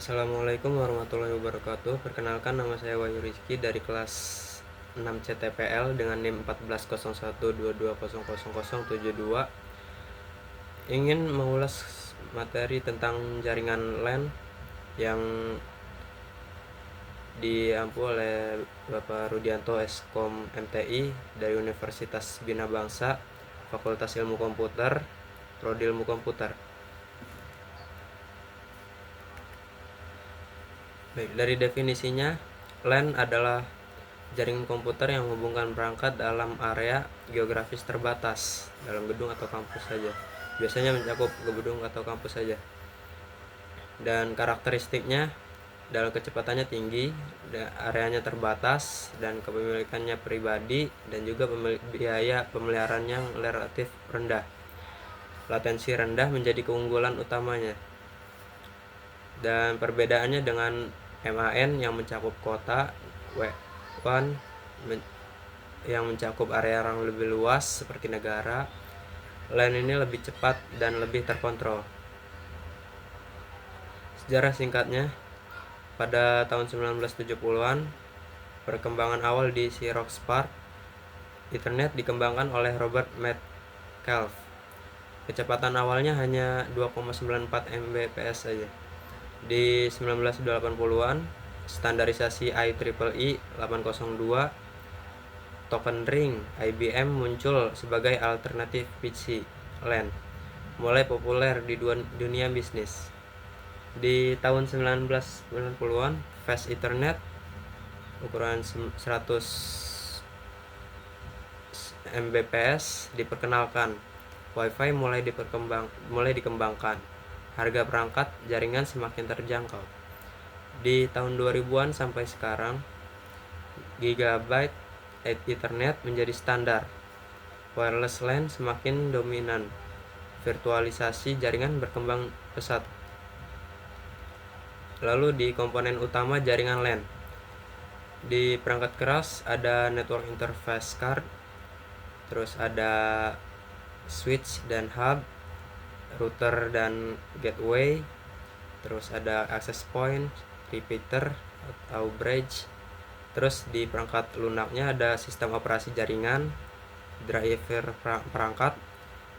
Assalamualaikum warahmatullahi wabarakatuh. Perkenalkan, nama saya Wahyu Rizky dari kelas 6 CTPL dengan NIM 140122000072. Ingin mengulas materi tentang jaringan LAN yang diampu oleh Bapak Rudianto Eskom MTI dari Universitas Bina Bangsa, Fakultas Ilmu Komputer, Prodi Ilmu Komputer. Baik, dari definisinya, LAN adalah jaringan komputer yang menghubungkan perangkat dalam area geografis terbatas dalam gedung atau kampus saja. Biasanya mencakup gedung atau kampus saja. Dan karakteristiknya, dalam kecepatannya tinggi, areanya terbatas, dan kepemilikannya pribadi, dan juga biaya pemeliharaan yang relatif rendah. Latensi rendah menjadi keunggulan utamanya. Dan perbedaannya dengan MAN yang mencakup kota, WAN yang mencakup area yang lebih luas seperti negara, LAN ini lebih cepat dan lebih terkontrol. Sejarah singkatnya, pada tahun 1970-an, perkembangan awal di Xerox PARC, Ethernet dikembangkan oleh Robert Metcalfe. Kecepatan awalnya hanya 2,94 Mbps saja. Di 1980-an, standarisasi IEEE 802 token ring IBM muncul sebagai alternatif PC LAN, mulai populer di dunia bisnis. Di tahun 1990-an, Fast Ethernet ukuran 100 Mbps diperkenalkan. Wi-Fi mulai dikembangkan. Harga perangkat jaringan semakin terjangkau. Di tahun 2000-an sampai sekarang, Gigabyte Ethernet menjadi standar. Wireless LAN semakin dominan. Virtualisasi jaringan berkembang pesat. Lalu di komponen utama jaringan LAN, di perangkat keras ada network interface card, terus ada switch dan hub, router dan gateway, terus ada access point, repeater atau bridge. Terus di perangkat lunaknya ada sistem operasi jaringan, driver perangkat,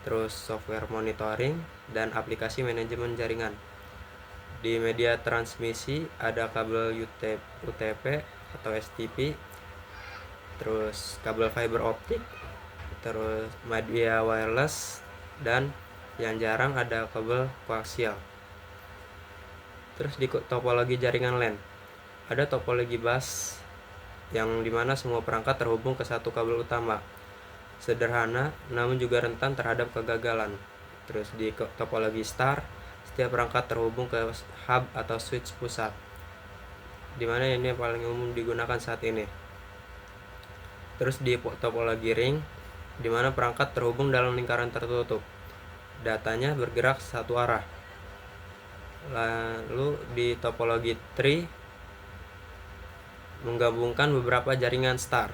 terus software monitoring, dan aplikasi manajemen jaringan. Di media transmisi ada kabel UTP atau STP, terus kabel fiber optik, terus media wireless, dan yang jarang ada kabel koaksial. Terus di topologi jaringan LAN, ada topologi bus yang dimana semua perangkat terhubung ke satu kabel utama. Sederhana, namun juga rentan terhadap kegagalan. Terus di topologi star, setiap perangkat terhubung ke hub atau switch pusat, dimana ini yang paling umum digunakan saat ini. Terus di topologi ring, dimana perangkat terhubung dalam lingkaran tertutup, datanya bergerak satu arah. Lalu di topologi tree, menggabungkan beberapa jaringan star,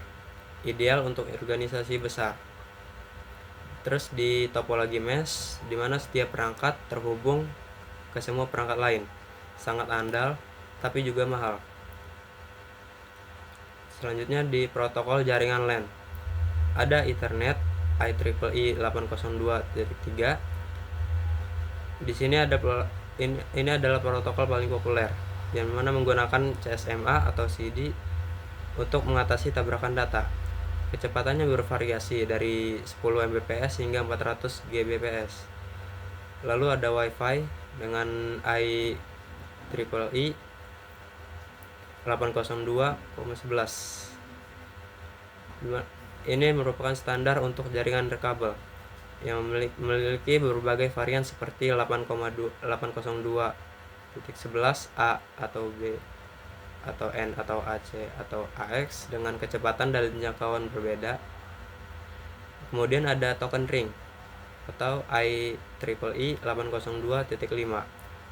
ideal untuk organisasi besar. Terus di topologi mesh, dimana setiap perangkat terhubung ke semua perangkat lain, sangat andal tapi juga mahal. Selanjutnya di protokol jaringan LAN, ada Ethernet IEEE 802.3. Di sini ini adalah protokol paling populer, yang mana menggunakan CSMA atau CD untuk mengatasi tabrakan data. Kecepatannya bervariasi dari 10 Mbps hingga 400 Gbps. Lalu ada Wi-Fi dengan IEEE 802.11. Ini merupakan standar untuk jaringan berkabel yang memiliki berbagai varian seperti 802.11a atau B atau N atau AC atau AX dengan kecepatan dan jangkauan berbeda. Kemudian ada token ring atau IEEE 802.5,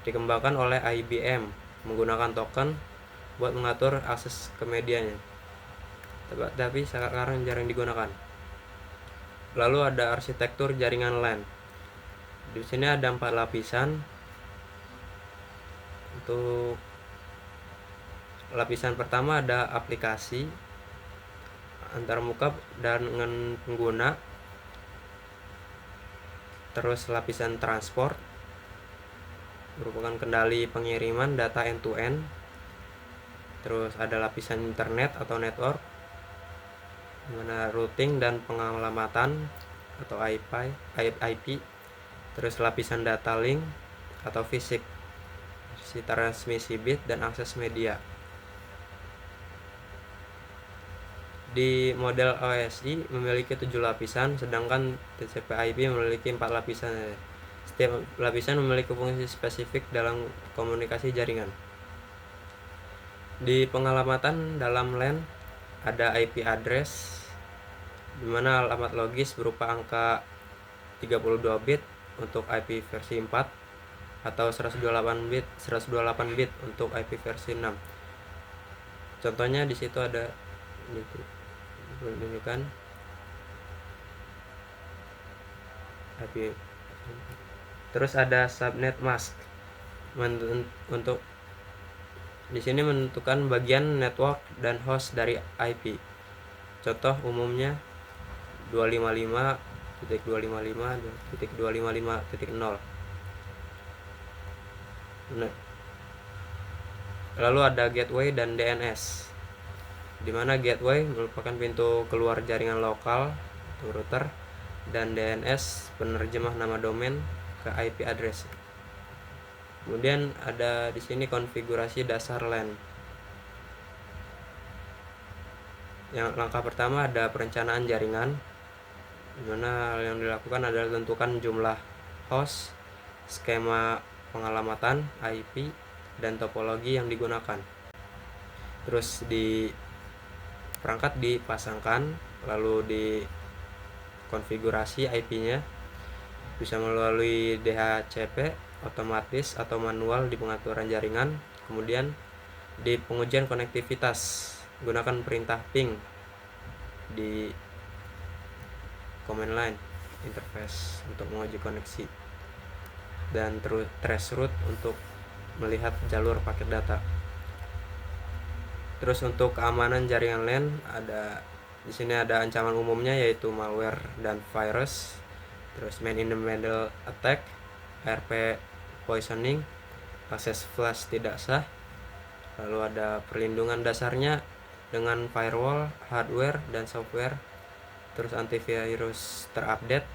dikembangkan oleh IBM menggunakan token buat mengatur akses ke medianya, tapi sekarang jarang digunakan. Lalu ada arsitektur jaringan LAN. Di sini ada 4 lapisan. Untuk lapisan pertama ada aplikasi antarmuka dengan pengguna. Terus lapisan transport merupakan kendali pengiriman data end to end. Terus ada lapisan internet atau network, dimana routing dan pengalamatan atau IP. Terus lapisan data link atau fisik, si transmisi bit dan akses media. Di model OSI memiliki 7 lapisan, sedangkan TCP/IP memiliki 4 lapisan. Setiap lapisan memiliki fungsi spesifik dalam komunikasi jaringan. Di pengalamatan dalam LAN ada IP address, di mana alamat logis berupa angka 32 bit untuk IP versi 4 atau 128 bit untuk IP versi 6. Contohnya di situ ada menunjukkan IP. Terus ada subnet mask untuk di sini menentukan bagian network dan host dari IP. Contoh umumnya 255.255.255.0. Lalu ada gateway dan DNS, di mana gateway merupakan pintu keluar jaringan lokal atau router, dan DNS penerjemah nama domain ke IP address. Kemudian ada di sini konfigurasi dasar LAN. Yang langkah pertama ada perencanaan jaringan, di mana hal yang dilakukan adalah tentukan jumlah host, skema pengalamatan IP, dan topologi yang digunakan. Terus di perangkat dipasangkan, lalu di konfigurasi IP-nya bisa melalui DHCP otomatis atau manual di pengaturan jaringan. Kemudian di pengujian konektivitas, gunakan perintah ping di command line interface untuk menguji koneksi, dan traceroute untuk melihat jalur paket data. Terus untuk keamanan jaringan LAN di sini ada ancaman umumnya, yaitu malware dan virus. Terus man in the middle attack, ARP poisoning, akses flash tidak sah. Lalu ada perlindungan dasarnya dengan firewall, hardware dan software. Terus antivirus terupdate,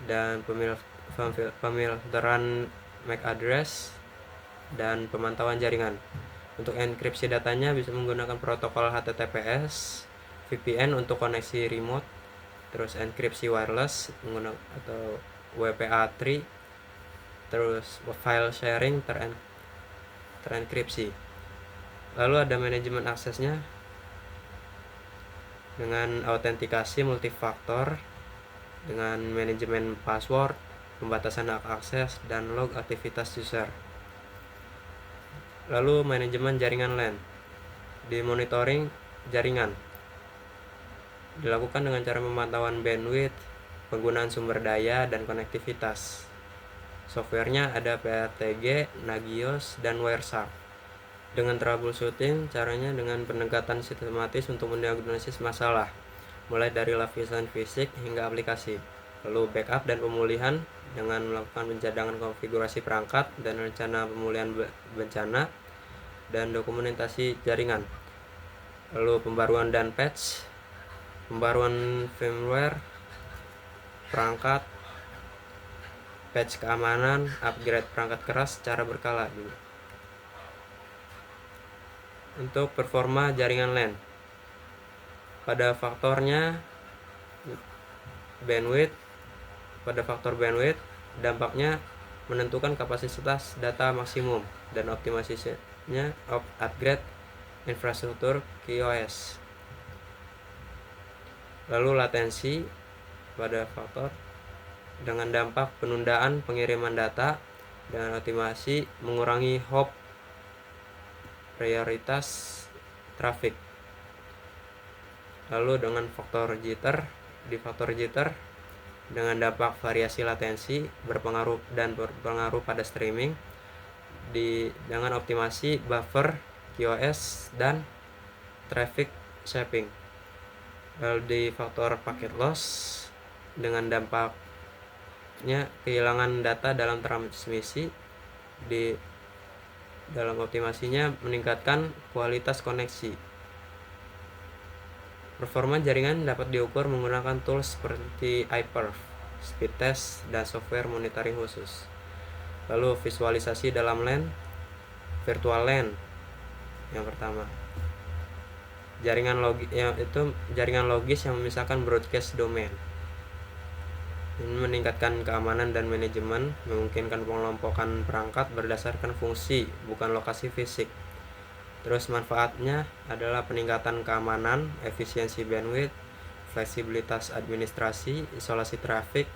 dan pemilteran MAC address dan pemantauan jaringan. Untuk enkripsi datanya bisa menggunakan protokol HTTPS, VPN untuk koneksi remote, terus enkripsi wireless menggunakan atau WPA3, terus file sharing terenkripsi. Lalu ada manajemen aksesnya dengan autentikasi multifaktor, dengan manajemen password, pembatasan hak akses, dan log aktivitas user. Lalu manajemen jaringan LAN. Di monitoring jaringan dilakukan dengan cara pemantauan bandwidth, penggunaan sumber daya, dan konektivitas. Softwarenya ada PRTG, Nagios, dan Wireshark. Dengan troubleshooting, caranya dengan pendekatan sistematis untuk mendiagnosis masalah, mulai dari lapisan fisik hingga aplikasi. Lalu backup dan pemulihan dengan melakukan pencadangan konfigurasi perangkat dan rencana pemulihan bencana, dan dokumentasi jaringan. Lalu pembaruan dan patch, pembaruan firmware perangkat, patch keamanan, upgrade perangkat keras secara berkala juga. Untuk performa jaringan LAN, pada faktor bandwidth, dampaknya menentukan kapasitas data maksimum dan optimasinya upgrade infrastruktur QoS. Lalu latensi pada faktor dengan dampak penundaan pengiriman data, dengan optimasi mengurangi hop prioritas traffic. Lalu dengan faktor jitter, dengan dampak variasi latensi berpengaruh pada streaming, dengan optimasi buffer, QoS, dan traffic shaping. Lalu di faktor paket loss dengan dampaknya kehilangan data dalam transmisi. Di dalam optimasinya meningkatkan kualitas koneksi. Performa jaringan dapat diukur menggunakan tools seperti iPerf, speed test, dan software monitoring khusus. Lalu visualisasi dalam LAN, virtual LAN yang pertama. Jaringan logis yang memisahkan broadcast domain. Ini meningkatkan keamanan dan manajemen, memungkinkan pengelompokan perangkat berdasarkan fungsi, bukan lokasi fisik. Terus manfaatnya adalah peningkatan keamanan, efisiensi bandwidth, fleksibilitas administrasi, isolasi trafik,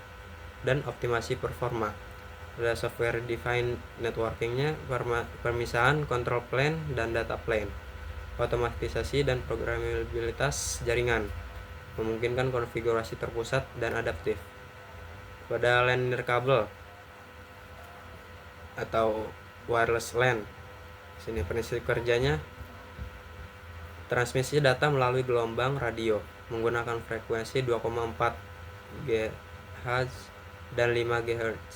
dan optimasi performa. Ada software defined networkingnya, pemisahan control plane dan data plane, otomatisasi dan programabilitas jaringan, memungkinkan konfigurasi terpusat dan adaptif. Pada LAN nirkabel atau wireless LAN, sini prinsip kerjanya transmisi data melalui gelombang radio menggunakan frekuensi 2,4 GHz dan 5 GHz.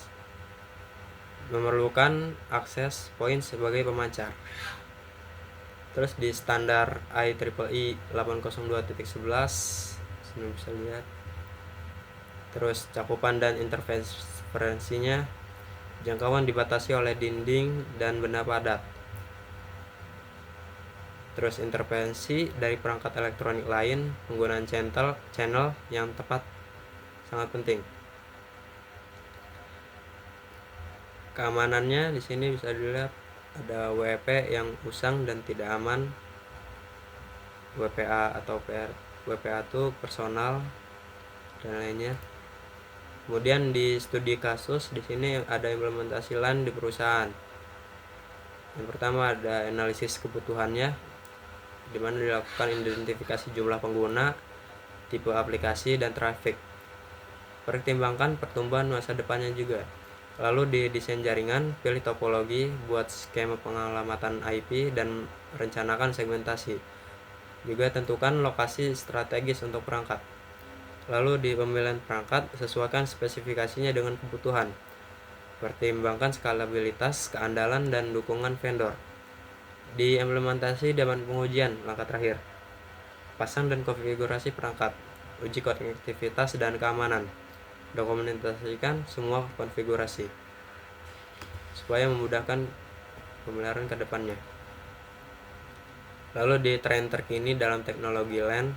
Memerlukan akses point sebagai pemancar. Terus di standar IEEE 802.11 sini bisa lihat. Terus cakupan dan interferensinya, jangkauan dibatasi oleh dinding dan benda padat. Terus interferensi dari perangkat elektronik lain, penggunaan channel yang tepat sangat penting. Keamanannya di sini bisa dilihat ada WP yang usang dan tidak aman, WPA atau WPA itu personal dan lainnya. Kemudian di studi kasus di sini ada implementasi LAN di perusahaan. Yang pertama ada analisis kebutuhannya, di mana dilakukan identifikasi jumlah pengguna, tipe aplikasi, dan traffic. Pertimbangkan pertumbuhan masa depannya juga. Lalu di desain jaringan, pilih topologi, buat skema pengalamatan IP, dan rencanakan segmentasi. Juga tentukan lokasi strategis untuk perangkat. Lalu di pemilihan perangkat, sesuaikan spesifikasinya dengan kebutuhan. Pertimbangkan skalabilitas, keandalan, dan dukungan vendor. Di implementasi dan pengujian, langkah terakhir. Pasang dan konfigurasi perangkat, uji konektivitas dan keamanan. Dokumentasikan semua konfigurasi supaya memudahkan pemeliharaan ke depannya. Lalu di tren terkini dalam teknologi LAN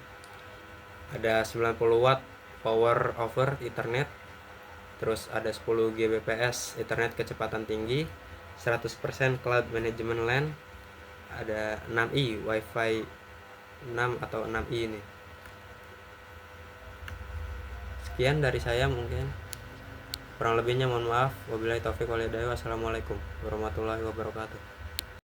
ada 90 watt power over Ethernet, terus ada 10 Gbps Ethernet kecepatan tinggi, 100% cloud management LAN, ada 6i Wi-Fi 6 atau 6i ini. Sekian dari saya, mungkin kurang lebihnya mohon maaf. Wabillahi taufiq wal hidayah. Wassalamualaikum warahmatullahi wabarakatuh.